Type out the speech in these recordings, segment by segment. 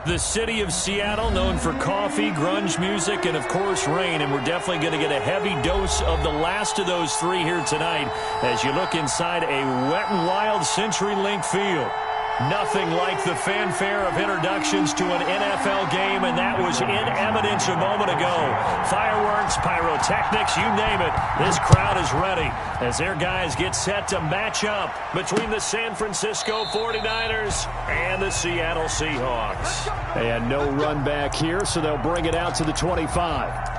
The city of Seattle, known for coffee, grunge music, and, of course, rain. And we're definitely going to get a heavy dose of the last of those three here tonight as you look inside a wet and wild CenturyLink field. Nothing like the fanfare of introductions to an NFL game, and that was in evidence a moment ago. Fireworks, pyrotechnics, you name it. This crowd is ready as their guys get set to match up between the San Francisco 49ers and the Seattle Seahawks. And no run back here, so they'll bring it out to the 25.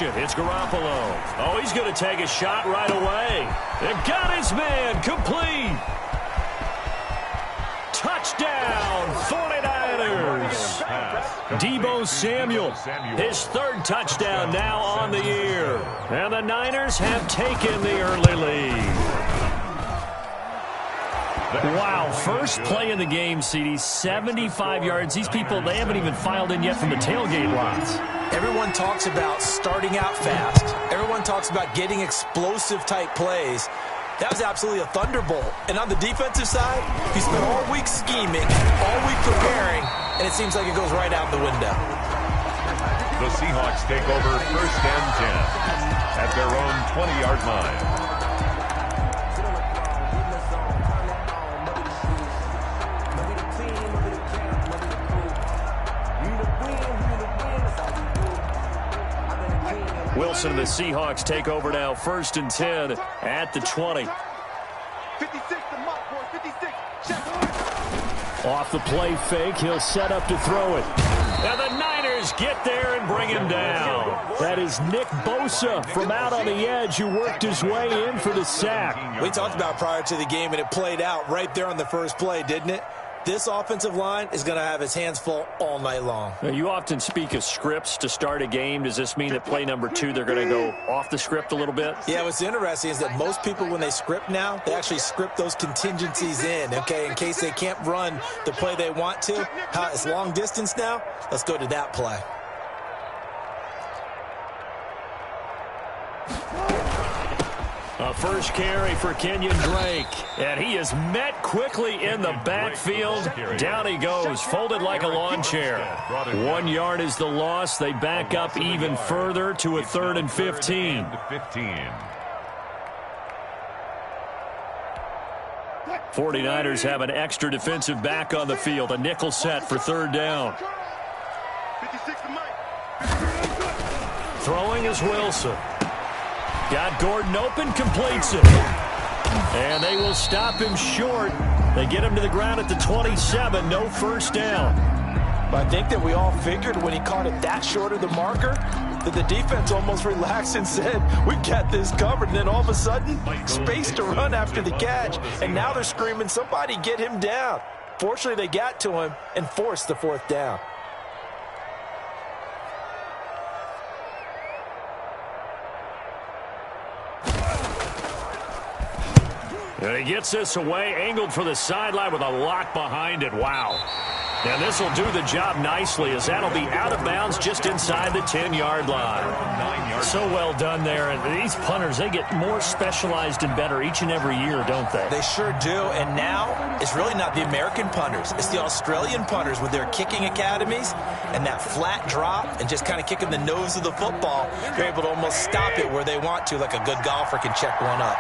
It's Garoppolo. Oh, he's going to take a shot right away. They've got his man complete. Touchdown, 49ers. Deebo Samuel, his third touchdown now on the year. And the Niners have taken the early lead. Wow, first play in the game, CD, 75 yards. These people, they haven't even filed in yet from the tailgate lots. Everyone talks about starting out fast. Everyone talks about getting explosive-type plays. That was absolutely a thunderbolt. And on the defensive side, he spent all week scheming, all week preparing, and it seems like it goes right out the window. The Seahawks take over first and 10 at their own 20-yard line. Wilson and the Seahawks take over now, first and 10 at the 20. 56, the mark, boy, 56. Check. Off the play fake, he'll set up to throw it. And the Niners get there and bring him down. That is Nick Bosa from out on the edge who worked his way in for the sack. We talked about prior to the game, and it played out right there on the first play, didn't it? This offensive line is going to have his hands full all night long. Now, you often speak of scripts to start a game. Does this mean that play number 2, they're going to go off the script a little bit? Yeah, what's interesting is that most people, when they script now, they actually script those contingencies in, okay, in case they can't run the play they want to. It's long distance now. Let's go to that play. A first carry for Kenyon Drake. And he is met quickly in the backfield. Down he goes, folded like a lawn chair. 1 yard is the loss. They back up even further to a 3rd and 15. 49ers have an extra defensive back on the field. A nickel set for 3rd down. Throwing is Wilson. Got Gordon open, completes it. And they will stop him short. They get him to the ground at the 27, no first down. I think that we all figured when he caught it that short of the marker that the defense almost relaxed and said, we got this covered. And then all of a sudden, space to run after the catch. And now they're screaming, somebody get him down. Fortunately, they got to him and forced the 4th down. And he gets this away, angled for the sideline with a lock behind it. Wow. And this will do the job nicely as that'll be out of bounds just inside the 10-yard line. So well done there. And these punters, they get more specialized and better each and every year, don't they? They sure do. And now it's really not the American punters. It's the Australian punters with their kicking academies and that flat drop and just kind of kicking the nose of the football. They're able to almost stop it where they want to, like a good golfer can check one up.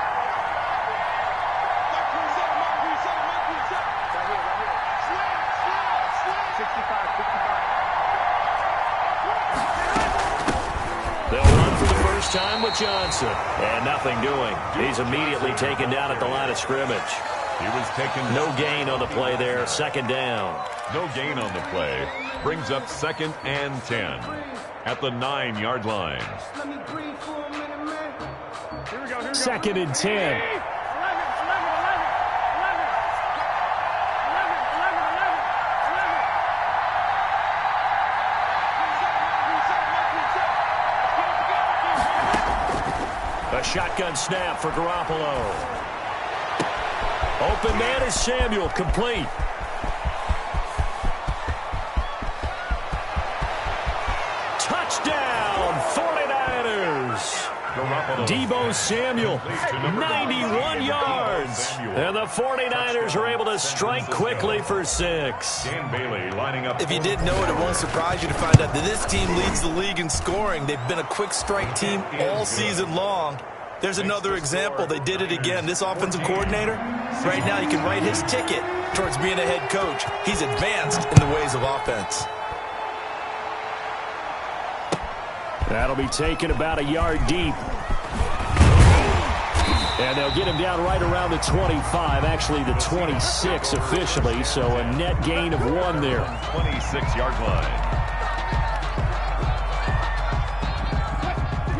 Time with Johnson. And nothing doing. He's immediately taken down at the line of scrimmage. He was taken. No gain on the play there. 2nd down. No gain on the play. Brings up 2nd and 10 at the 9-yard line. 2nd and 10. A shotgun snap for Garoppolo. Open man is Samuel, complete. Touchdown, 49ers. Deebo Samuel, 91 yards. And the 49ers are able to strike quickly for 6. If you didn't know it, it won't surprise you to find out that this team leads the league in scoring. They've been a quick strike team all season long. There's another example. They did it again. This offensive coordinator, right now, you can write his ticket towards being a head coach. He's advanced in the ways of offense. That'll be taken about a yard deep. And they'll get him down right around the 25, actually the 26 officially, so a net gain of 1 there. 26-yard line.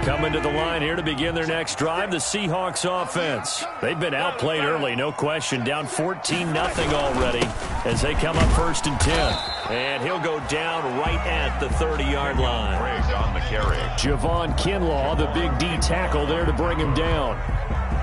Coming to the line here to begin their next drive, the Seahawks offense. They've been outplayed early, no question. Down 14-0 already as they come up 1st and 10. And he'll go down right at the 30-yard line. On the carry. Javon Kinlaw, the big D tackle there to bring him down.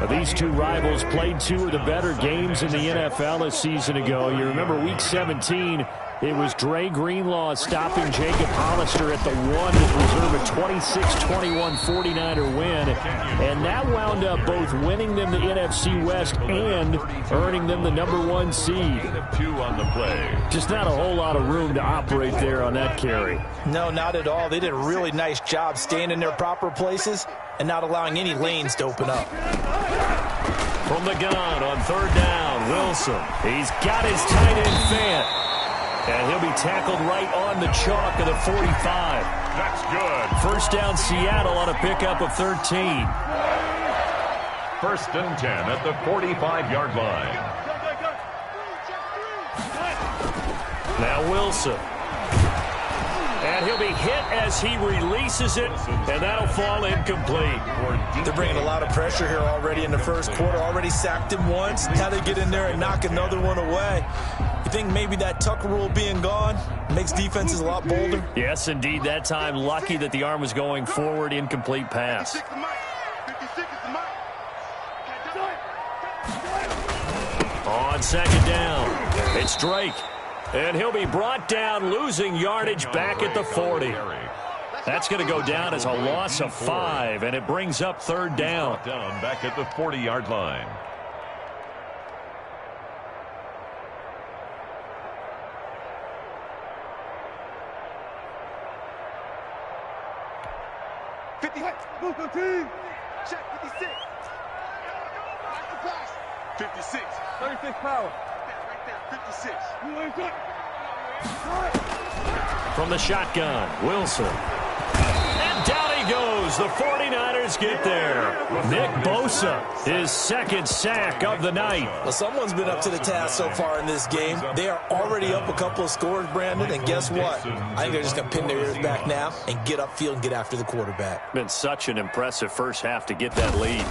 These two rivals played 2 of the better games in the NFL a season ago. You remember Week 17, it was Dre Greenlaw stopping Jacob Hollister at the 1 to preserve a 26-21 49er win. And that wound up both winning them the NFC West and earning them the #1 seed. 2 on the play. Just not a whole lot of room to operate there on that carry. No, not at all. They did a really nice job staying in their proper places and not allowing any lanes to open up. From the gun on 3rd down, Wilson. He's got his tight end Fant. And he'll be tackled right on the chalk of the 45. That's good. 1st down, Seattle on a pickup of 13. 1st and 10 at the 45-yard line. Now Wilson. And he'll be hit as he releases it, and that'll fall incomplete. They're bringing a lot of pressure here already in the 1st quarter. Already sacked him once. Now they get in there and knock another one away. You think maybe that Tucker rule being gone makes defenses a lot bolder? Yes, indeed. That time, lucky that the arm was going forward. Incomplete pass. On 2nd down, it's Drake. And he'll be brought down, losing yardage back at the 40. That's going to go down as a loss of 5, and it brings up 3rd down. Down back at the 40-yard line. Check 56. 56. 36 power. Right there, 56. From the shotgun, Wilson. And down he goes. The 49ers get there. Nick Bosa, his 2nd sack of the night. Well, someone's been up to the task so far in this game. They are already up a couple of scores, Brandon, and guess what? I think they're just going to pin their ears back now and get upfield and get after the quarterback. Been such an impressive first half to get that lead.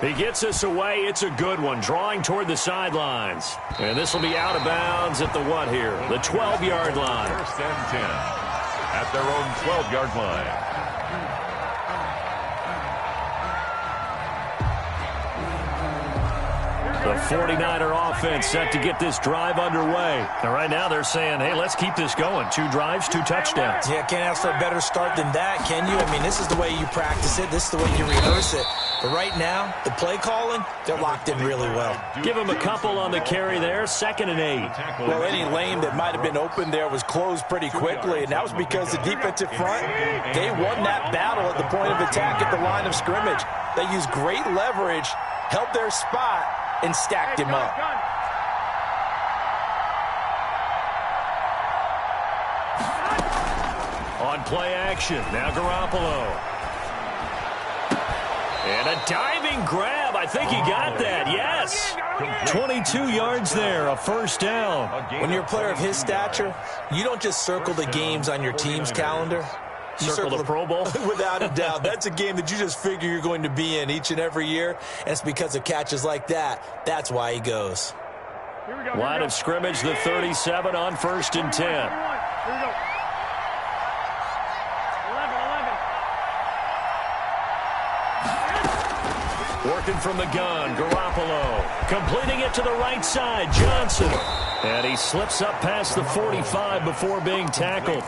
He gets us away. It's a good one. Drawing toward the sidelines. And this will be out of bounds at the what here? The 12-yard line. 1st and 10 at their own 12-yard line. The 49er offense set to get this drive underway. And right now they're saying, hey, let's keep this going. 2 drives, 2 touchdowns. Yeah, can't ask for a better start than that, can you? I mean, this is the way you practice it. This is the way you rehearse it. But right now, the play calling, they're locked in really well. Give them a couple on the carry there. 2nd and 8. Well, any lane that might have been open there was closed pretty quickly, and that was because the defensive front, they won that battle at the point of attack at the line of scrimmage. They used great leverage, held their spot, and stacked him up. On play action, now Garoppolo. And a diving grab. I think he got that, yes. 22 yards there, a 1st down. When you're a player of his stature, you don't just circle the games on your team's calendar. Circle the Pro Bowl? Without a doubt. That's a game that you just figure you're going to be in each and every year, and it's because of catches like that. That's why he goes. Line of scrimmage, the 37 on 1st and 10. Here we go. 11. Working from the gun, Garoppolo. Completing it to the right side, Johnson. And he slips up past the 45 before being tackled.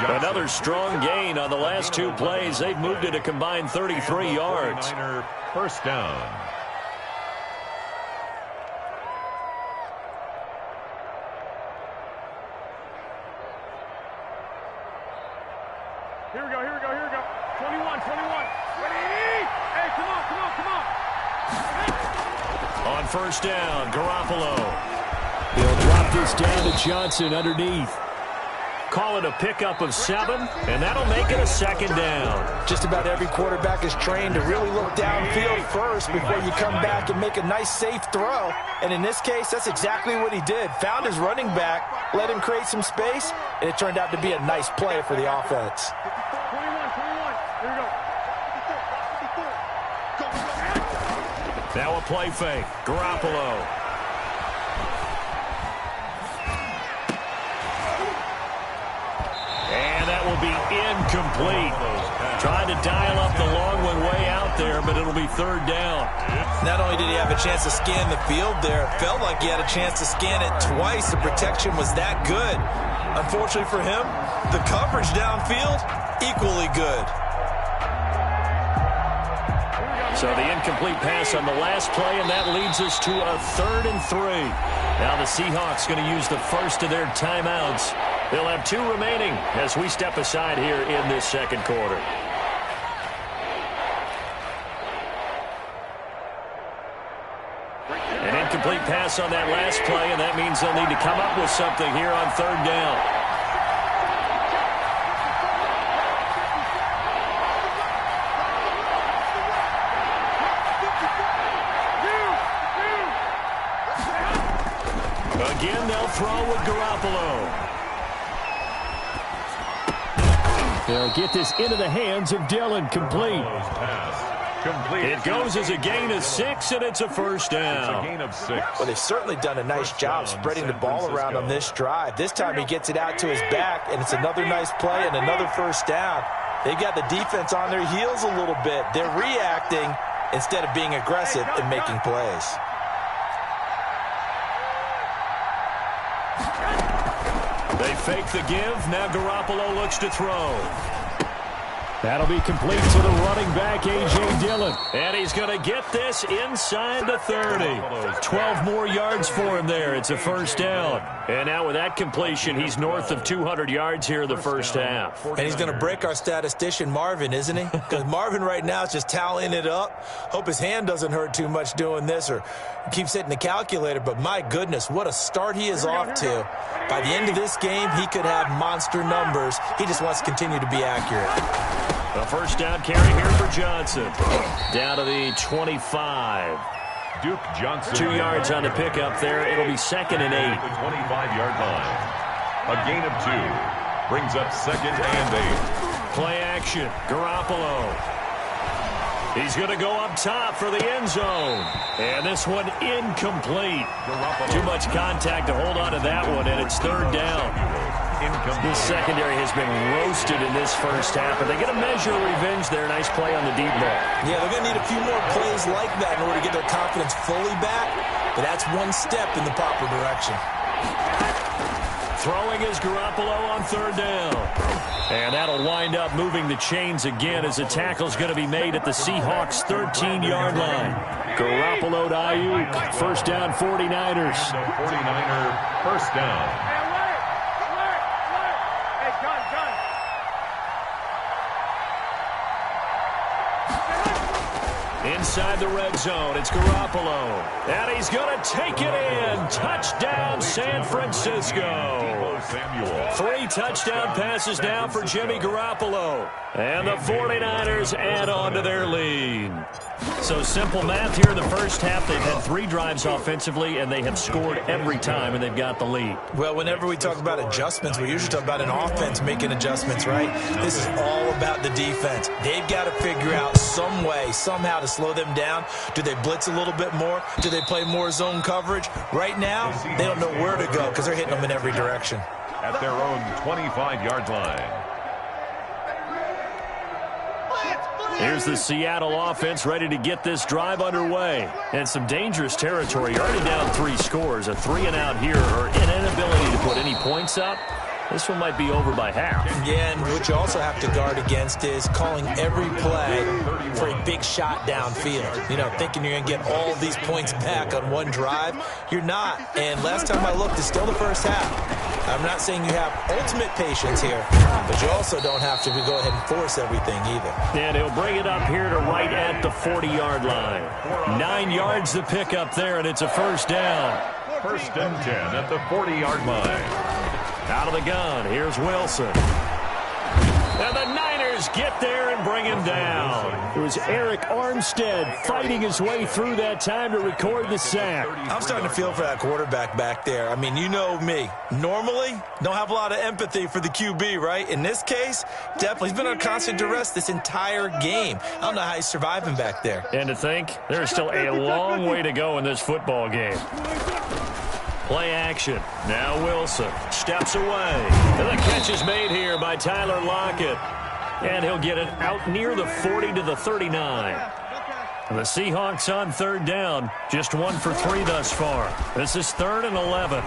Another strong gain on the last 2 plays. They've moved it a combined 33 yards. First down. Here we go. 21. Ready? Hey, come on. On first down, Garoppolo. He'll drop this down to Johnson underneath. Call it a pickup of 7, and that'll make it a 2nd down. Just about every quarterback is trained to really look downfield first before you come back and make a nice, safe throw. And in this case, that's exactly what he did. Found his running back, let him create some space, and it turned out to be a nice play for the offense. 21. Here we go. Now a play fake. Garoppolo. And that will be incomplete. Tried to dial up the long one way out there, but it'll be 3rd down. Not only did he have a chance to scan the field there, it felt like he had a chance to scan it twice. The protection was that good. Unfortunately for him, the coverage downfield, equally good. So the incomplete pass on the last play, and that leads us to a 3rd and 3. Now the Seahawks going to use the first of their timeouts. They'll have 2 remaining as we step aside here in this 2nd quarter. An incomplete pass on that last play, and that means they'll need to come up with something here on 3rd down. Again, they'll throw with Garoppolo. They'll get this into the hands of Dillon. Complete. It goes as a gain of 6, and it's a 1st down. It's a gain of 6. Well, they've certainly done a nice job spreading the ball around on this drive. This time he gets it out to his back, and it's another nice play and another 1st down. They've got the defense on their heels a little bit. They're reacting instead of being aggressive and making plays. They fake the give. Now Garoppolo looks to throw. That'll be complete to the running back, A.J. Dillon. And he's going to get this inside the 30. 12 more yards for him there. It's a 1st down. And now with that completion, he's north of 200 yards here in the 1st half. And he's going to break our statistician, Marvin, isn't he? Because Marvin right now is just tallying it up. Hope his hand doesn't hurt too much doing this or keeps hitting the calculator. But my goodness, what a start he is off to. By the end of this game, he could have monster numbers. He just wants to continue to be accurate. A 1st down carry here for Johnson. Down to the 25. Duke Johnson. 2 yards on the pickup there. It'll be 2nd and 8. The 25-yard line. A gain of 2. Brings up 2nd and 8. Play action. Garoppolo. He's going to go up top for the end zone. And this one incomplete. Too much contact to hold on to that one, and it's 3rd down. This secondary has been roasted in this 1st half, but they get a measure of revenge there. Nice play on the deep ball. Yeah, they're going to need a few more plays like that in order to get their confidence fully back, but that's one step in the proper direction. Throwing is Garoppolo on 3rd down. And that'll wind up moving the chains again as the tackle's going to be made at the Seahawks' 13-yard line. Garoppolo to Ayuk. 1st down, 49ers. 49er, 1st down. Inside the red zone, it's Garoppolo. And he's going to take it in. Touchdown, San Francisco. 3 touchdown passes now for Jimmy Garoppolo. And the 49ers add on to their lead. So simple math here in the first half. They've had 3 drives offensively, and they have scored every time, and they've got the lead. Well, whenever we talk about adjustments, we usually talk about an offense making adjustments, right? This is all about the defense. They've got to figure out some way, somehow to slow them down. Do they blitz a little bit more? Do they play more zone coverage? Right now, they don't know where to go because they're hitting them in every direction. At their own 25-yard line. Here's the Seattle offense ready to get this drive underway. And some dangerous territory. You're already down 3 scores. A 3-and-out here, or an inability to put any points up. This one might be over by half. Yeah, and what you also have to guard against is calling every play for a big shot downfield. You know, thinking you're going to get all these points back on one drive. You're not. And last time I looked, it's still the first half. I'm not saying you have ultimate patience here, but you also don't have to go ahead and force everything either. And he'll bring it up here to right at the 40-yard line. 9 yards to pick up there, and it's a first down. First and 10 at the 40-yard line. Out of the gun, here's Wilson. And the Niners get there and bring him down. It was Eric Armstead fighting his way through that time to record the sack. I'm starting to feel for that quarterback back there. I mean, you know me. Normally, don't have a lot of empathy for the QB, right? In this case, definitely. He's been under constant duress this entire game. I don't know how he's surviving back there. And to think, there's still a long way to go in this football game. Play action. Now Wilson steps away. And the catch is made here by Tyler Lockett. And he'll get it out near the 40 to the 39. And the Seahawks on third down. Just 1 for 3 thus far. This is 3rd and 11.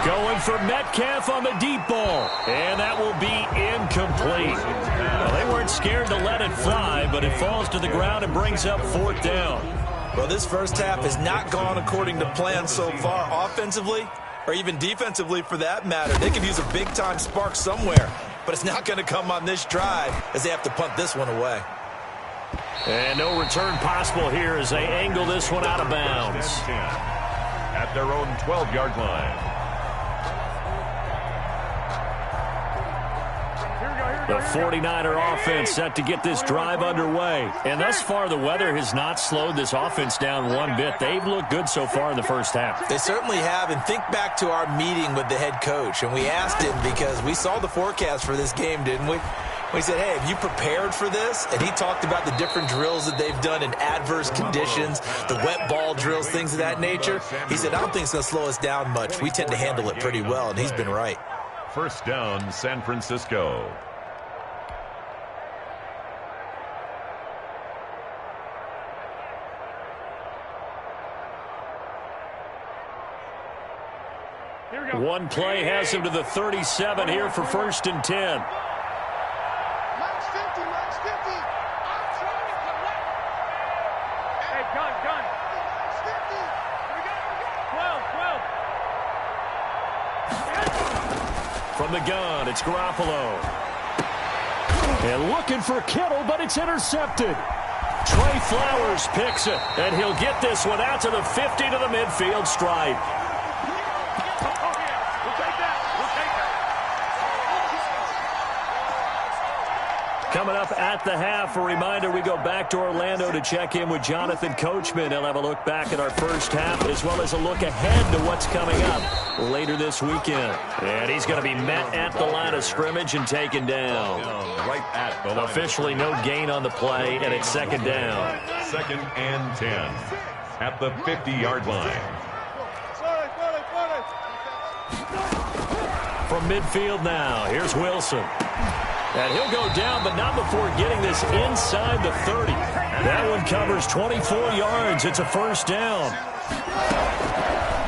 Going for Metcalf on the deep ball. And that will be incomplete. Well, they weren't scared to let it fly, but it falls to the ground and brings up 4th down. Well, this first half has not gone according to plan so far offensively, or even defensively for that matter. They could use a big-time spark somewhere, but it's not going to come on this drive as they have to punt this one away. And no return possible here as they angle this one out of bounds. At their own 12-yard line. The 49er offense set to get this drive underway. And thus far, the weather has not slowed this offense down one bit. They've looked good so far in the first half. They certainly have. And think back to our meeting with the head coach. And we asked him because we saw the forecast for this game, didn't we? We said, hey, have you prepared for this? And he talked about the different drills that they've done in adverse conditions, the wet ball drills, things of that nature. He said, I don't think it's going to slow us down much. We tend to handle it pretty well, and he's been right. First down, San Francisco. One play has him to the 37 here for 1st and 10. Max 50, Max 50. I'm trying to collect. Hey, gun. Max 50. We got 12. From the gun, it's Garoppolo. And looking for Kittle, but it's intercepted. Trey Flowers picks it, and he'll get this one out to the 50 to the midfield stripe. Coming up at the half, a reminder, we go back to Orlando to check in with Jonathan Coachman. He'll have a look back at our first half as well as a look ahead to what's coming up later this weekend. And he's going to be met at the line of scrimmage and taken down. Right at the line. Officially no gain on the play, and it's 2nd down. 2nd and 10 at the 50-yard line. From midfield now, here's Wilson. And he'll go down, but not before getting this inside the 30. That one covers 24 yards. It's a first down.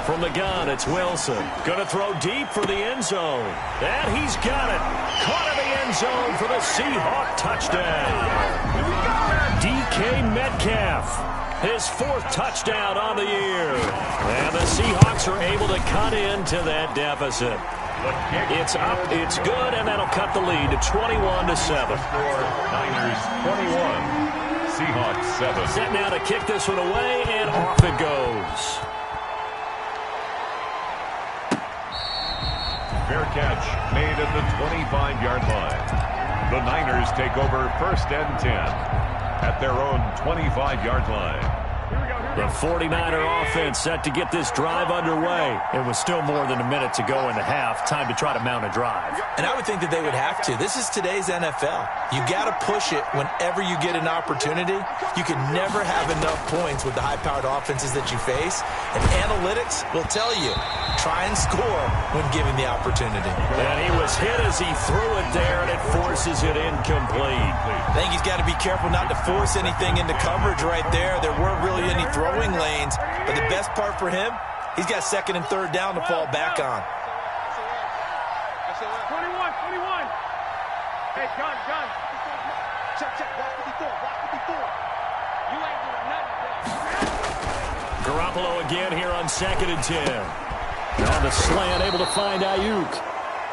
From the gun, it's Wilson. Going to throw deep for the end zone. And he's got it. Caught in the end zone for the Seahawk touchdown. DK Metcalf, his 4th touchdown on the year. And the Seahawks are able to cut into that deficit. It's up, it's good, and that'll cut the lead to 21-7. Niners 21, Seahawks 7. Set now to kick this one away, and off it goes. Fair catch made at the 25-yard line. The Niners take over 1st and 10. at their own 25-yard line. The 49er offense set to get this drive underway. It was still more than a minute to go in the half. Time to try to mount a drive. And I would think that they would have to. This is today's NFL. You got to push it whenever you get an opportunity. You can never have enough points with the high-powered offenses that you face. And analytics will tell you, try and score when given the opportunity. And he was hit as he threw it there, and it forces it incomplete. I think he's got to be careful not to force anything into coverage right there. There weren't really any throwing lanes, but the best part for him, he's got second and third down to fall back on. 21. Hey, gun. Check. Block 54. You ain't doing nothing. Garoppolo again here on 2nd and 10. On the slant, able to find Ayuk.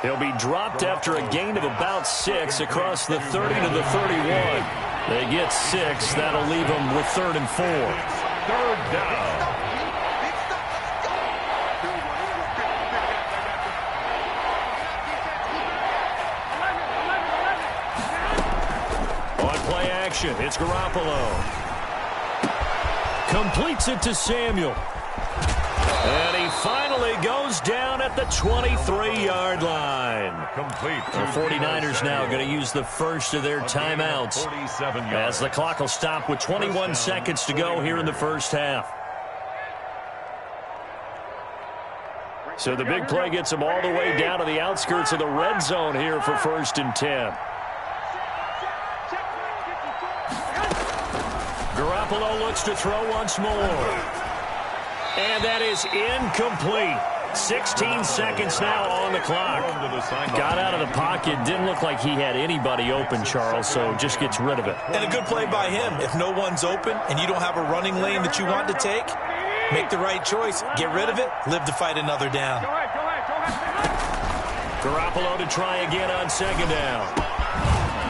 He'll be dropped after a gain of about 6 across the 30 to the 31. They get 6. That'll leave them with 3rd and 4. 3rd down. On play action, it's Garoppolo. Completes it to Samuel. And he finally goes down at the 23-yard line. Complete. The 49ers now going to use the first of their timeouts as the clock will stop with 21 seconds to go here in the first half. So the big play gets them all the way down to the outskirts of the red zone here for 1st and 10. Garoppolo looks to throw once more. And that is incomplete. 16 seconds now on the clock. Got out of the pocket. Didn't look like he had anybody open, Charles, so just gets rid of it. And a good play by him. If no one's open and you don't have a running lane that you want to take, make the right choice. Get rid of it. Live to fight another down. Go ahead. Garoppolo to try again on 2nd down.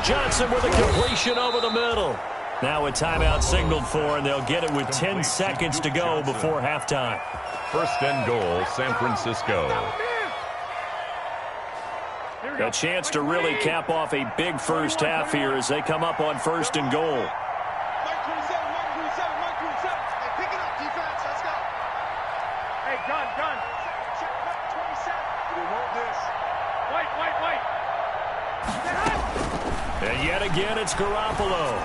Johnson with a completion over the middle. Now a timeout signaled for, and they'll get it with 10 seconds to go before halftime. 1st and goal, San Francisco. A chance to really cap off a big first half here as they come up on 1st and goal. Pick it up, defense. Let's go. Hey, gun. Check 27. We want this. Wait. And yet again, it's Garoppolo.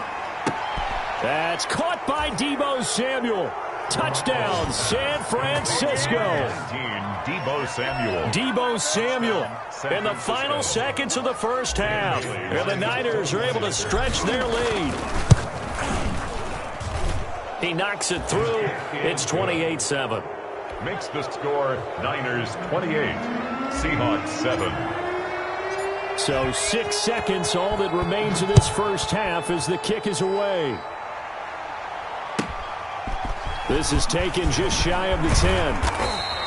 That's caught by Deebo Samuel. Touchdown, San Francisco. Deebo Samuel in the final seconds of the first half. And the Niners are able to stretch their lead. He knocks it through. It's 28-7. Makes the score Niners 28, Seahawks 7. So 6 seconds, all that remains of this first half as the kick is away. This is taken just shy of the 10.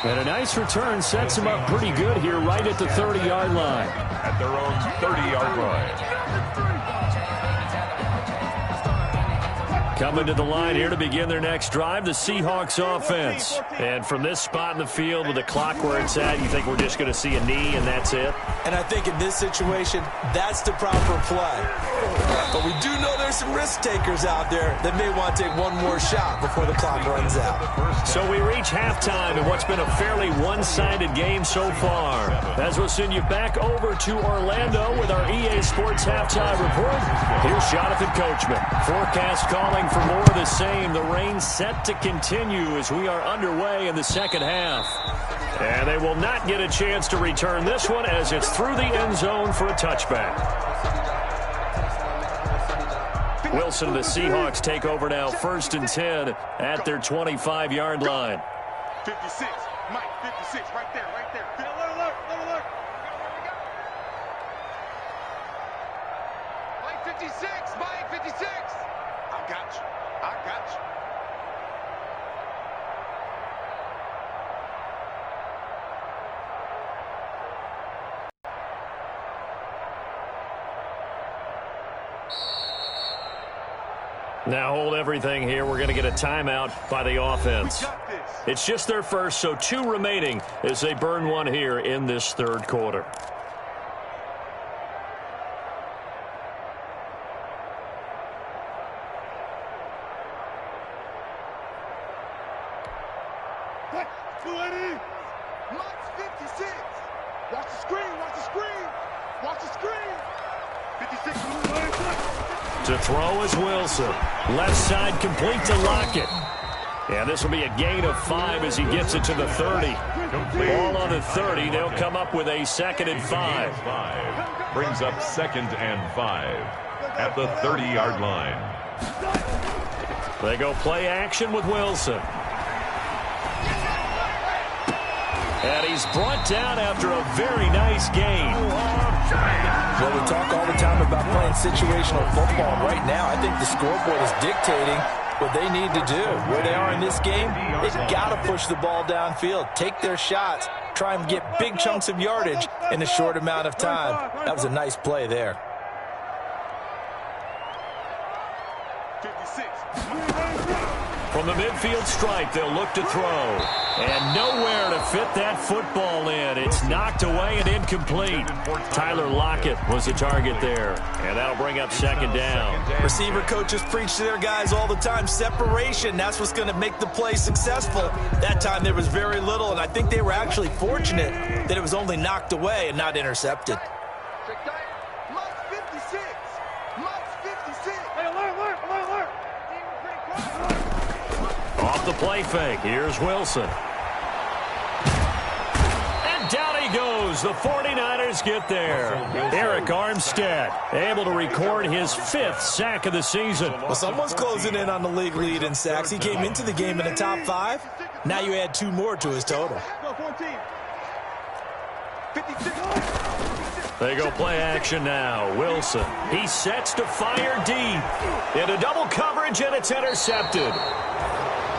And a nice return sets him up pretty good here right at the 30-yard line. At their own 30-yard line. Coming to the line here to begin their next drive, the Seahawks offense. And from this spot in the field with the clock where it's at, you think we're just going to see a knee and that's it? And I think in this situation, that's the proper play. But we do know there's some risk takers out there that may want to take one more shot before the clock runs out. So we reach halftime in what's been a fairly one-sided game so far. As we'll send you back over to Orlando with our EA Sports halftime report. Here's Jonathan Coachman. Forecast calling for more of the same. The rain set to continue as we are underway in the second half. And they will not get a chance to return this one as it's through the end zone for a touchback. Wilson and the Seahawks take over now, 1st and 10 at their 25-yard line. 56, Mike, 56, right there. Alert. Mike, 56. I got you. Now hold everything here. We're going to get a timeout by the offense. It's just their first, so 2 remaining as they burn one here in this third quarter. Max 56. Watch the screen, watch the screen. Watch the screen. 56. To throw is Wilson. Left side complete to Lockett. Yeah, this will be a gain of 5 as he gets it to the 30. Ball on the 30. They'll come up with a 2nd and 5. Brings up 2nd and 5 at the 30-yard line. They go play action with Wilson. And he's brought down after a very nice gain. Well, we talk all the time about playing situational football. Right now, I think the scoreboard is dictating what they need to do. Where they are in this game, they've got to push the ball downfield, take their shots, try and get big chunks of yardage in a short amount of time. That was a nice play there. 56. From the midfield stripe, they'll look to throw. And nowhere to fit that football in. It's knocked away and incomplete. Tyler Lockett was the target there. And that'll bring up 2nd down. Receiver coaches preach to their guys all the time. Separation, that's what's going to make the play successful. That time there was very little, and I think they were actually fortunate that it was only knocked away and not intercepted. Max 56. Max 56. Hey, alert. Off the play fake. Here's Wilson. And down he goes. The 49ers get there. Eric Armstead able to record his 5th sack of the season. Well, someone's closing in on the league lead in sacks. He came into the game in the top 5. Now you add 2 more to his total. 56. They go play action now. Wilson. He sets to fire deep. Into double coverage, and it's intercepted.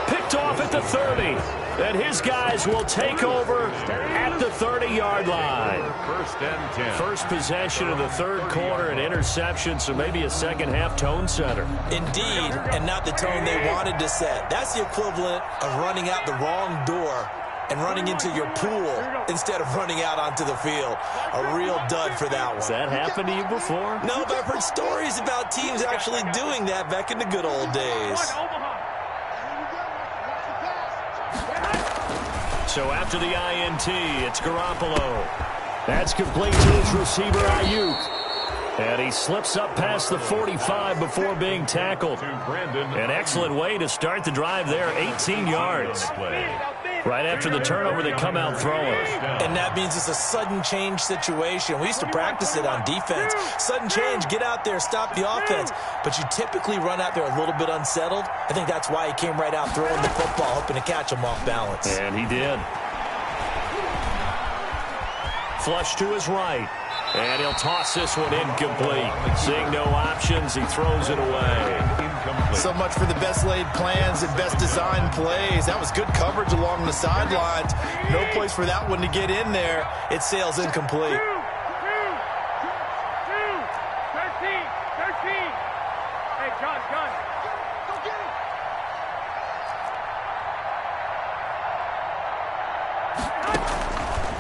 Picked off at the 30. And his guys will take over at the 30-yard line. 1st and 10. First possession of the 3rd quarter, an interception, so maybe a second-half tone setter. Indeed, and not the tone they wanted to set. That's the equivalent of running out the wrong door and running into your pool instead of running out onto the field. A real dud for that one. Has that happened to you before? No, but I've heard stories about teams actually doing that back in the good old days. So after the INT, it's Garoppolo. That's complete to his receiver, Ayuk. And he slips up past the 45 before being tackled. An excellent way to start the drive there, 18 yards. Right after the turnover, they come out throwing. And that means it's a sudden change situation. We used to practice it on defense. Sudden change, get out there, stop the offense. But you typically run out there a little bit unsettled. I think that's why he came right out throwing the football, hoping to catch him off balance. And he did. Flush to his right. And he'll toss this one incomplete. Seeing no options, he throws it away. So much for the best laid plans and best designed plays. That was good coverage along the sidelines. No place for that one to get in there. It sails incomplete. 13. Hey, John. Go get him.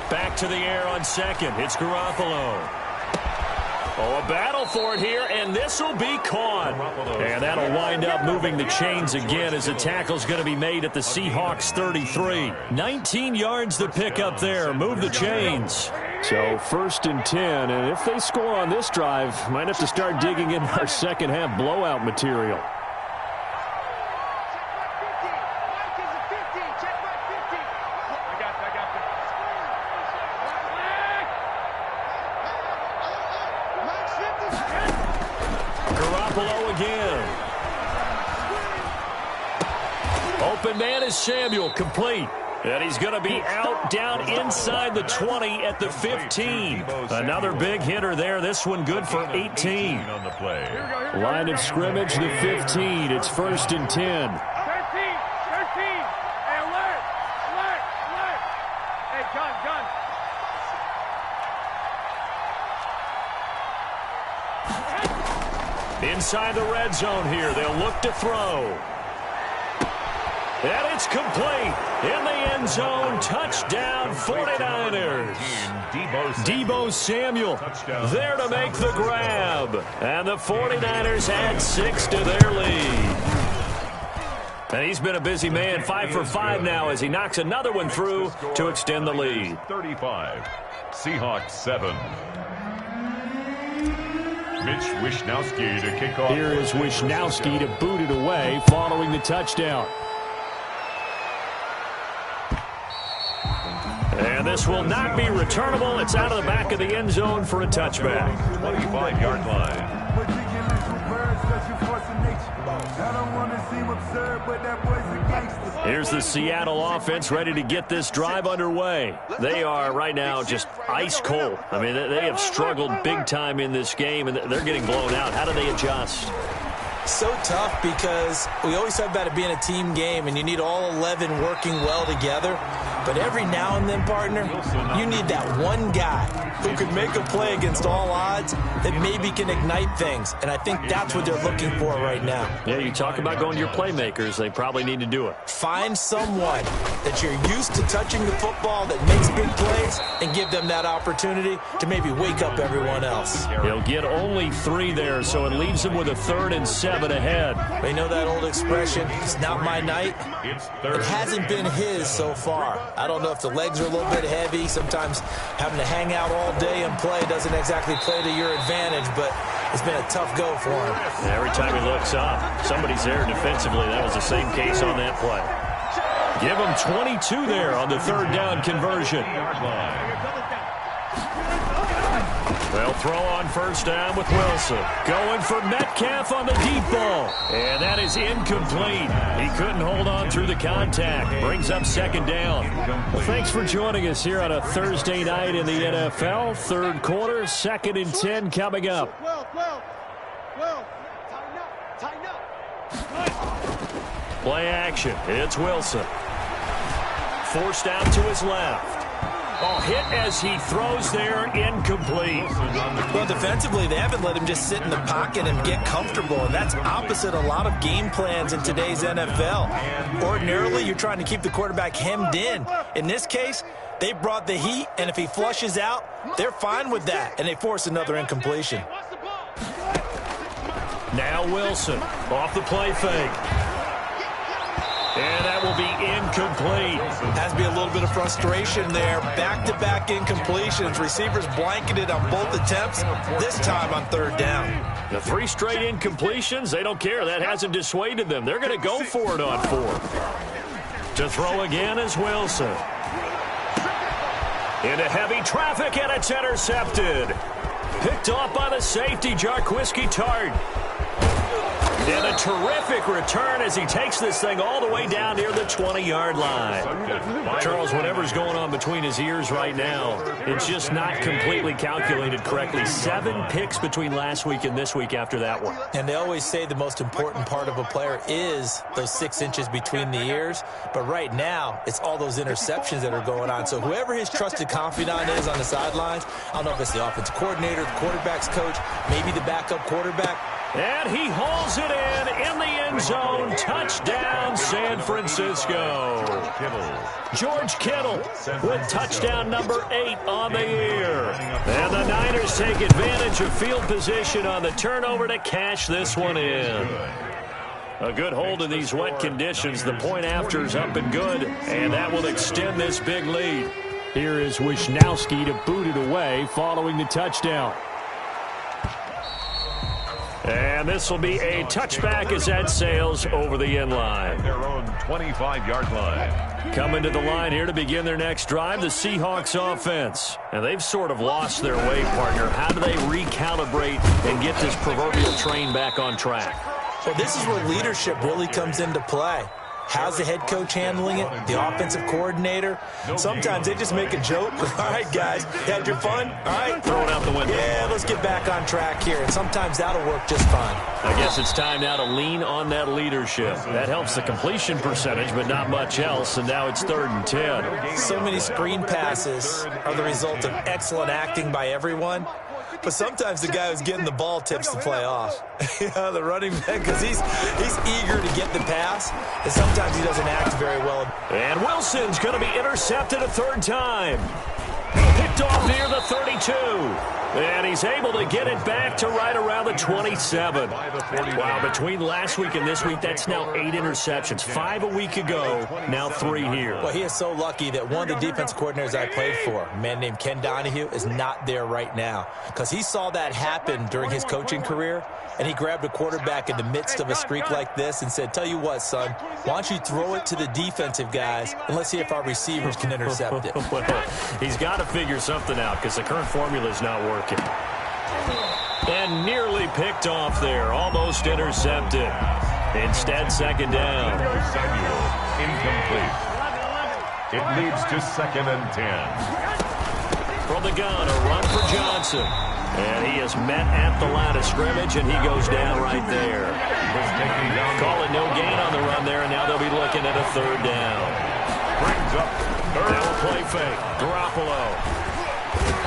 Back to the air on 2nd. It's Garoppolo. Oh, a battle for it here, and this will be caught. And that'll wind up moving the chains again as the tackle's going to be made at the Seahawks 33. 19 yards to pick up there. Move the chains. So 1st and 10, and if they score on this drive, might have to start digging in our second-half blowout material. Garoppolo again. Open man is Samuel, complete. And he's going to be out down inside the 20 at the 15. Another big hitter there. This one good for 18. On the play. Line of scrimmage, the 15. It's 1st and 10. 13. Hey, alert. Hey, gun. Inside the red zone here. They'll look to throw. And it's complete. In the end zone. Touchdown 49ers. Deebo Samuel there to make the grab. And the 49ers add 6 to their lead. And he's been a busy man, 5 for 5 now as he knocks another one through to extend the lead. 35. Seahawks 7. Mitch Wishnowsky to kick off. Here is Wishnowsky to boot it away following the touchdown. And this will not be returnable. It's out of the back of the end zone for a touchback. 25-yard line. Here's the Seattle offense ready to get this drive underway. They are right now just ice cold. I mean, they have struggled big time in this game, and they're getting blown out. How do they adjust? So tough because we always talk about it being a team game, and you need all 11 working well together. But every now and then, partner, you need that one guy who could make a play against all odds that maybe can ignite things. And I think that's what they're looking for right now. Yeah, you talk about going to your playmakers. They probably need to do it. Find someone that you're used to touching the football that makes big plays and give them that opportunity to maybe wake up everyone else. He'll get only 3 there, so it leaves him with a 3rd and 7 ahead. They know that old expression, it's not my night. It hasn't been his so far. I don't know if the legs are a little bit heavy. Sometimes having to hang out all day and play doesn't exactly play to your advantage, but it's been a tough go for him. Every time he looks up, somebody's there defensively. That was the same case on that play. Give him 22 there on the 3rd down conversion. They'll throw on 1st down with Wilson. Going for Metcalf on the deep ball. And that is incomplete. He couldn't hold on through the contact. Brings up 2nd down. Well, thanks for joining us here on a Thursday night in the NFL. 3rd quarter, 2nd and 10 coming up. Play action. It's Wilson. Forced out to his left. Oh, hit as he throws there, incomplete. Well, defensively, they haven't let him just sit in the pocket and get comfortable, and that's opposite a lot of game plans in today's NFL. Ordinarily, you're trying to keep the quarterback hemmed in. In this case, they brought the heat, and if he flushes out, they're fine with that, and they force another incompletion. Now Wilson, off the play fake. And that will be incomplete. Has to be a little bit of frustration there. Back-to-back incompletions. Receivers blanketed on both attempts, this time on 3rd down. The 3 straight incompletions, they don't care. That hasn't dissuaded them. They're going to go for it on 4th. To throw again is Wilson. Into heavy traffic, and it's intercepted. Picked off by the safety, Jarquiski Tart. And a terrific return as he takes this thing all the way down near the 20-yard line. Charles, whatever's going on between his ears right now, it's just not completely calculated correctly. 7 picks between last week and this week after that one. And they always say the most important part of a player is those 6 inches between the ears. But right now, it's all those interceptions that are going on. So whoever his trusted confidant is on the sidelines, I don't know if it's the offensive coordinator, the quarterback's coach, maybe the backup quarterback. And he hauls it in the end zone. Touchdown, San Francisco. George Kittle with touchdown number 8 on the year. And the Niners take advantage of field position on the turnover to cash this one in. A good hold in these wet conditions. The point after is up and good, and that will extend this big lead. Here is Wishnowsky to boot it away following the touchdown. And this will be a touchback as that sails over the end line. Their own 25-yard line. Coming to the line here to begin their next drive, the Seahawks offense. And they've sort of lost their way, partner. How do they recalibrate and get this proverbial train back on track? Well, this is where leadership really comes into play. How's the head coach handling it? The offensive coordinator? Sometimes they just make a joke. All right, guys, you had your fun? All right. Throw it out the window. Yeah, let's get back on track here. And sometimes that'll work just fine. I guess it's time now to lean on that leadership. That helps the completion percentage, but not much else. And now it's 3rd and 10. So many screen passes are the result of excellent acting by everyone. But sometimes the guy who's getting the ball tips the play off. The running back, because he's eager to get the pass, and sometimes he doesn't act very well. And Wilson's going to be intercepted a 3rd time. Picked off near the 32. And he's able to get it back to right around the 27. Wow, between last week and this week, that's now 8 interceptions. 5 a week ago, now 3 here. Well, he is so lucky that one of the defense coordinators I played for, a man named Ken Donahue, is not there right now. Because he saw that happen during his coaching career, and he grabbed a quarterback in the midst of a streak like this and said, tell you what, son, why don't you throw it to the defensive guys, and let's see if our receivers can intercept it. Well, he's got to figure something out because the current formula is not working. And nearly picked off there. Almost intercepted. Instead, second down. Samuel, incomplete. It leads to 2nd and 10. From the gun, a run for Johnson. And he is met at the line of scrimmage, and he goes down right there. Call it no gain on the run there, and now they'll be looking at a 3rd down. Brings up 3rd. Now a play fake. Garoppolo.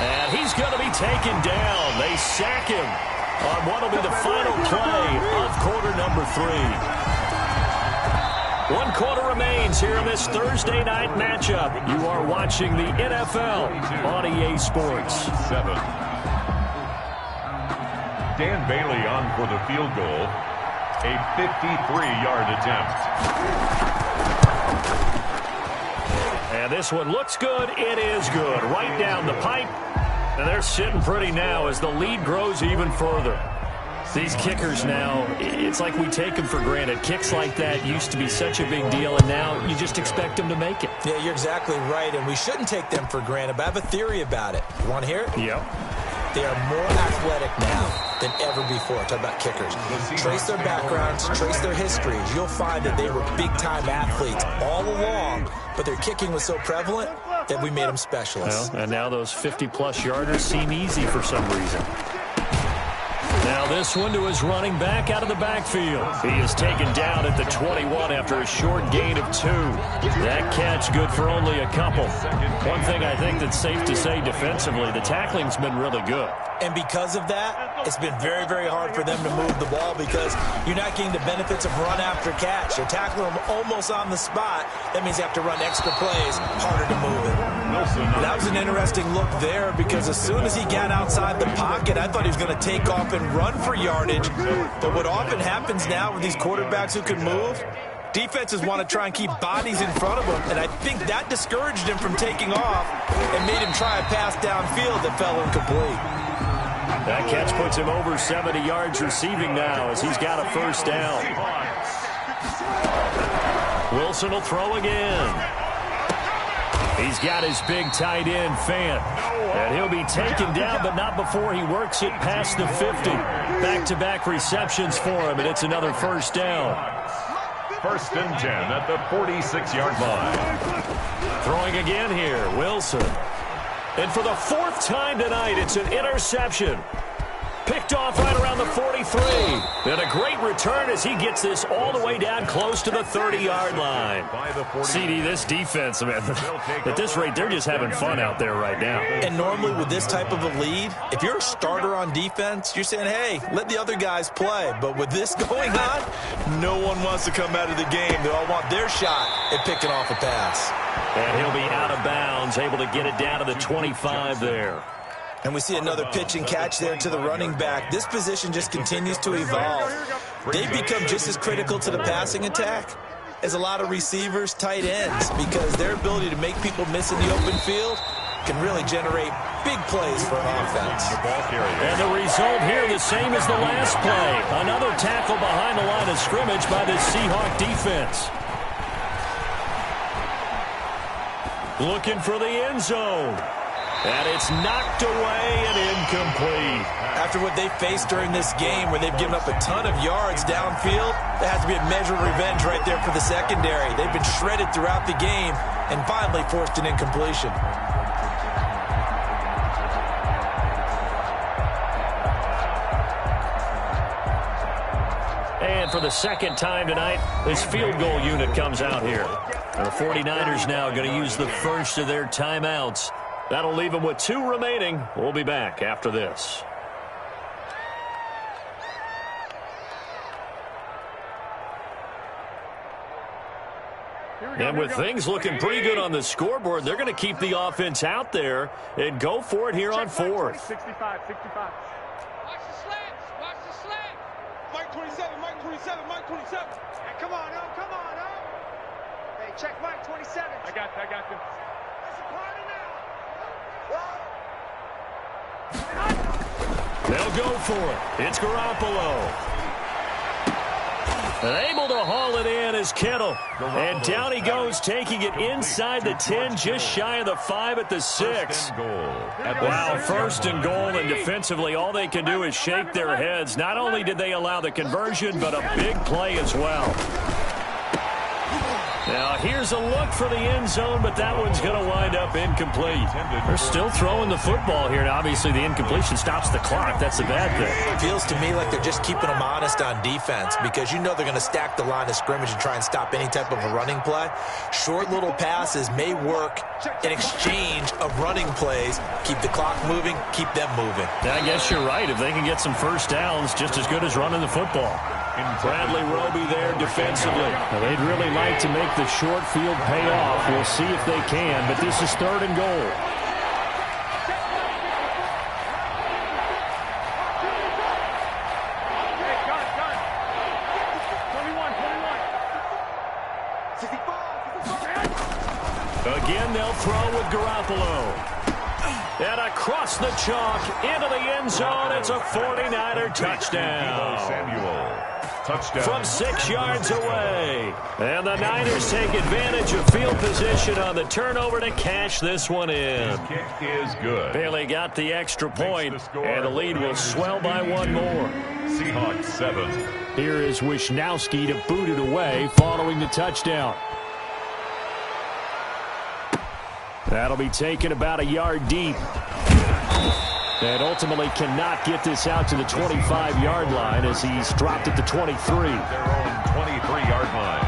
And he's going to be taken down. They sack him on what will be the final play of quarter number 3. 1 quarter remains here in this Thursday night matchup. You are watching the NFL on EA Sports. 7. Dan Bailey on for the field goal. A 53-yard attempt. And this one looks good. It is good. Right down the pipe. And they're sitting pretty now as the lead grows even further. These kickers now, it's like we take them for granted. Kicks like that used to be such a big deal, and now you just expect them to make it. Yeah, you're exactly right, and we shouldn't take them for granted, but I have a theory about it. You want to hear it? Yep. They are more athletic now than ever before. Talk about kickers. Trace their backgrounds, trace their histories. You'll find that they were big-time athletes all along, but their kicking was so prevalent that we made them specialists. Well, and now those 50-plus yarders seem easy for some reason. Now this one to his running back out of the backfield. He is taken down at the 21 after a short gain of 2. That catch good for only a couple. One thing I think that's safe to say defensively, the tackling's been really good. And because of that, it's been very, very hard for them to move the ball because you're not getting the benefits of run after catch. You're tackling them almost on the spot. That means you have to run extra plays, harder to move it. That was an interesting look there because as soon as he got outside the pocket, I thought he was going to take off and run for yardage. But what often happens now with these quarterbacks who can move, defenses want to try and keep bodies in front of them, and I think that discouraged him from taking off and made him try a pass downfield that fell incomplete. That catch puts him over 70 yards receiving now as he's got a 1st down. Wilson will throw again. He's got his big tight end, Fant. And he'll be taken down, but not before he works it past the 50. Back-to-back receptions for him, and it's another 1st down. 1st and 10 at the 46-yard line. Throwing again here, Wilson. And for the 4th time tonight, it's an interception. Picked off right around the 43. And a great return as he gets this all the way down close to the 30-yard line. CD, this defense, man, at this rate, they're just having fun out there right now. And normally with this type of a lead, if you're a starter on defense, you're saying, hey, let the other guys play. But with this going on, no one wants to come out of the game. They all want their shot at picking off a pass. And he'll be out of bounds, able to get it down to the 25 there. And we see another pitch and catch there to the running back. This position just continues to evolve. They've become just as critical to the passing attack as a lot of receivers, tight ends, because their ability to make people miss in the open field can really generate big plays for an offense. And the result here the same as the last play. Another tackle behind the line of scrimmage by the Seahawk defense. Looking for the end zone. And it's knocked away and incomplete. After what they faced during this game where they've given up a ton of yards downfield, there has to be a measure of revenge right there for the secondary. They've been shredded throughout the game and finally forced an incompletion. And for the 2nd time tonight, this field goal unit comes out here. The 49ers now going to use the first of their timeouts. That'll leave them with 2 remaining. We'll be back after this. And with things looking pretty good on the scoreboard, they're going to keep the offense out there and go for it here on fourth. 65, 65. Watch the slants. Watch the slant. Mike 27, Mike 27, Mike 27. Hey, come on, oh, come on, oh. Hey, check Mike 27. I got you. It's a party now. They'll go for it. It's Garoppolo. And able to haul it in is Kittle. And down he goes, taking it inside the 10, just shy of the 5 at the 6. Wow, first and goal, and defensively all they can do is shake their heads. Not only did they allow the conversion, but a big play as well. Now, here's a look for the end zone, but that one's going to wind up incomplete. They're still throwing the football here, and obviously the incompletion stops the clock. That's a bad thing. It feels to me like they're just keeping them honest on defense because you know they're going to stack the line of scrimmage and try and stop any type of a running play. Short little passes may work in exchange of running plays. Keep the clock moving, keep them moving. I guess you're right. If they can get some first downs, just as good as running the football. Bradley Roby there defensively. Well, they'd really like to make the short field pay off. We'll see if they can, but this is 3rd and goal. Hey, gun. 21. Again, they'll throw with Garoppolo. And across the chalk into the end zone, it's a 49er touchdown. Samuel. Touchdown. From 6 yards away. And the Niners take advantage of field position on the turnover to cash this one in. His kick is good. Bailey got the extra point, and the lead will swell by one more. Seahawks 7. Here is Wisnowski to boot it away following the touchdown. That'll be taken about a yard deep. And ultimately cannot get this out to the 25-yard line as he's dropped at the 23. Their own 23-yard line.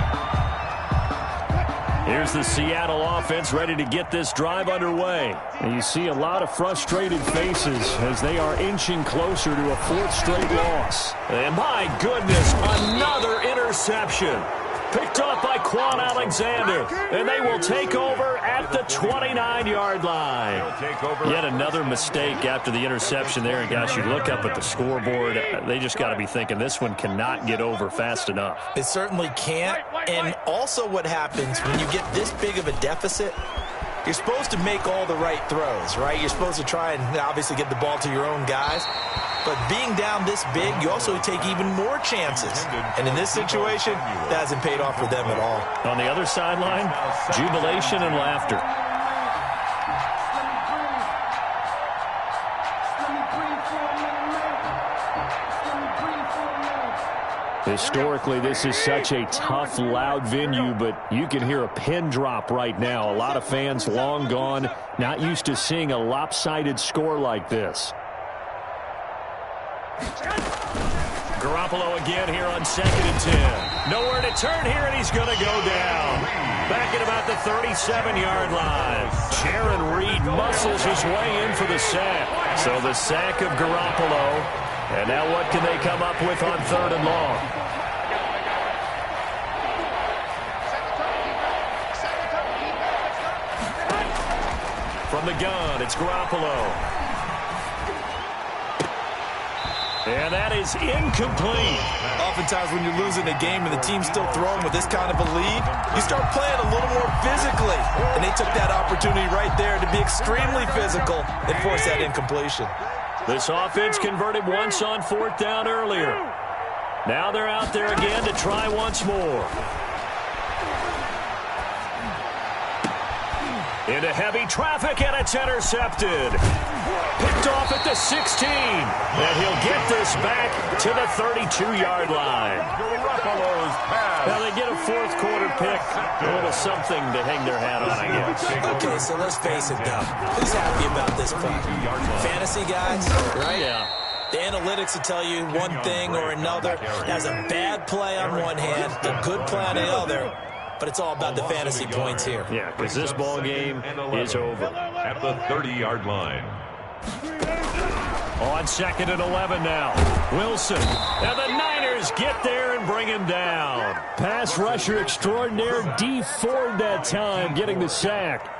Here's the Seattle offense ready to get this drive underway. And you see a lot of frustrated faces as they are inching closer to a 4th straight loss. And my goodness, another interception. Picked off by Quan Alexander. And they will take over at the 29-yard line. Yet another mistake after the interception there. And, gosh, you look up at the scoreboard. They just got to be thinking this one cannot get over fast enough. It certainly can't. And also what happens when you get this big of a deficit, you're supposed to make all the right throws, right? You're supposed to try and obviously get the ball to your own guys. But being down this big, you also take even more chances. And in this situation, that hasn't paid off for them at all. On the other sideline, jubilation and laughter. Historically, this is such a tough, loud venue, but you can hear a pin drop right now. A lot of fans long gone, not used to seeing a lopsided score like this. Garoppolo again here on 2nd and 10. Nowhere to turn here, and he's going to go down. Back at about the 37-yard line. Jaron Reed muscles his way in for the sack. So the sack of Garoppolo. And now what can they come up with on 3rd and long? From the gun, it's Garoppolo. And that is incomplete. Oftentimes when you're losing a game and the team's still throwing with this kind of a lead, you start playing a little more physically. And they took that opportunity right there to be extremely physical and force that incompletion. This offense converted once on 4th down earlier. Now they're out there again to try once more. Into heavy traffic, and it's intercepted. Picked off at the 16. And he'll get this back to the 32-yard line. Now they get a 4th quarter pick. A little something to hang their hat on, I guess. Okay, so let's face it, though. Who's happy about this play? Fantasy guys, right? Yeah. The analytics will tell you one thing or another. That's a bad play on one hand, a good play on the other. But it's all about the fantasy points here. Yeah, because this ball game is over. At the 30-yard line. On 2nd and 11 now. Wilson. And the Niners Niners get there and bring him down. Pass rusher extraordinaire, D Ford that time, getting the sack.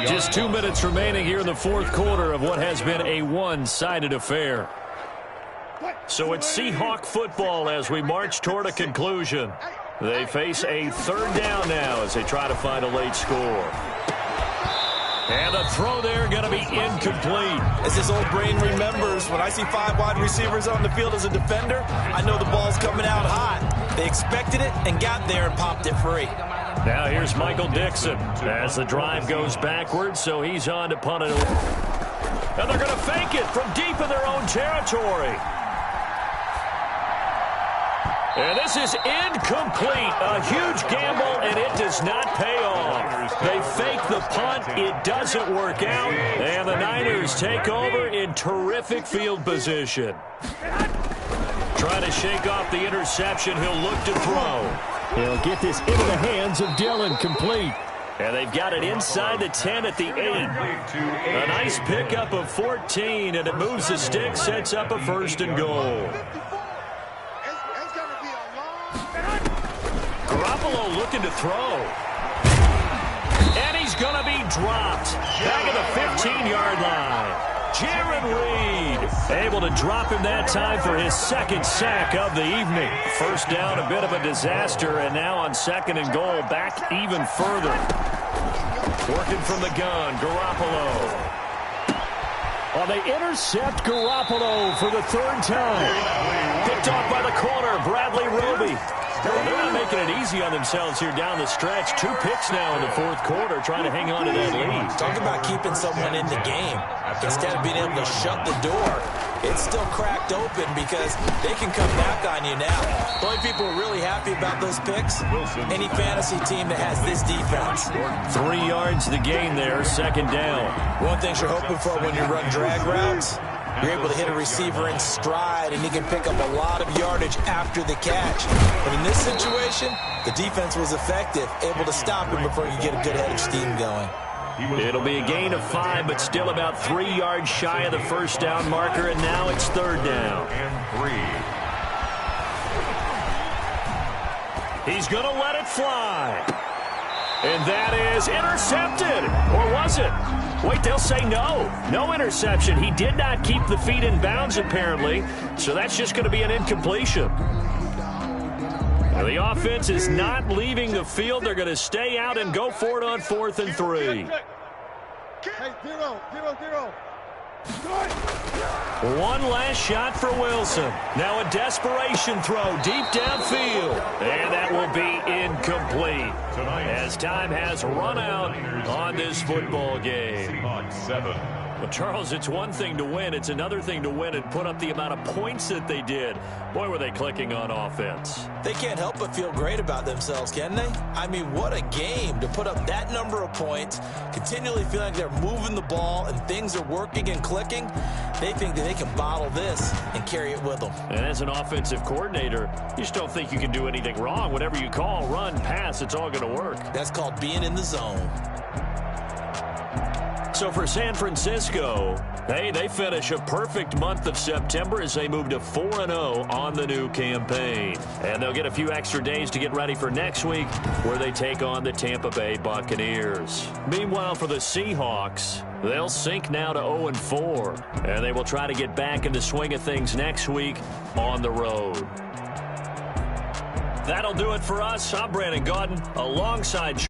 Just 2 minutes remaining here in the fourth quarter of what has been a one-sided affair. So it's Seahawk football as we march toward a conclusion. They face a third down now as they try to find a late score. And the throw there going to be incomplete. As his old brain remembers, when I see 5 wide receivers on the field as a defender, I know the ball's coming out hot. They expected it and got there and popped it free. Now here's Michael Dixon as the drive goes backwards, so he's on to punt it. And they're going to fake it from deep in their own territory. And this is incomplete. A huge gamble, and it does not pay off. They fake the punt. It doesn't work out. And the Niners take over in terrific field position. Trying to shake off the interception. He'll look to throw. He'll get this into the hands of Dillon, complete. And they've got it inside the 10 at the 8. A nice pickup of 14, and it moves the stick, sets up a first and goal. Garoppolo looking to throw. And he's going to be dropped. Back at the 15-yard line. Jaron Reed able to drop him that time for his second sack of the evening. First down, a bit of a disaster, and now on second and goal, back even further. Working from the gun, Garoppolo. Oh, they intercept Garoppolo for the third time. Picked off by the corner, Bradley Roby. Well, they're not making it easy on themselves here down the stretch. 2 picks now in the fourth quarter, trying to hang on to that lead. Talk about keeping someone in the game. Instead of being able to shut the door, it's still cracked open because they can come back on you now. The only people really happy about those picks, any fantasy team that has this defense. 3 yards the gain there, second down. One thing you're hoping for when you run drag routes, you're able to hit a receiver in stride, and he can pick up a lot of yardage after the catch. But in this situation, the defense was effective, able to stop him before you get a good head of steam going. It'll be a gain of 5, but still about 3 yards shy of the first down marker, and now it's third down. He's going to let it fly. And that is intercepted. Or was it? Wait, they'll say no. No interception. He did not keep the feet in bounds, apparently. So that's just going to be an incompletion. Now, the offense is not leaving the field. They're going to stay out and go for it on 4th and 3. Hey, 0-0-0. One last shot for Wilson. Now a desperation throw deep downfield. And that will be incomplete as time has run out on this football game. Well, Charles, it's one thing to win. It's another thing to win and put up the amount of points that they did. Boy, were they clicking on offense. They can't help but feel great about themselves, can they? I mean, what a game to put up that number of points, continually feeling like they're moving the ball and things are working and clicking. They think that they can bottle this and carry it with them. And as an offensive coordinator, you just don't think you can do anything wrong. Whatever you call, run, pass, it's all going to work. That's called being in the zone. So for San Francisco, hey, they finish a perfect month of September as they move to 4-0 on the new campaign. And they'll get a few extra days to get ready for next week where they take on the Tampa Bay Buccaneers. Meanwhile, for the Seahawks, they'll sink now to 0-4. And they will try to get back in the swing of things next week on the road. That'll do it for us. I'm Brandon Gaudin alongside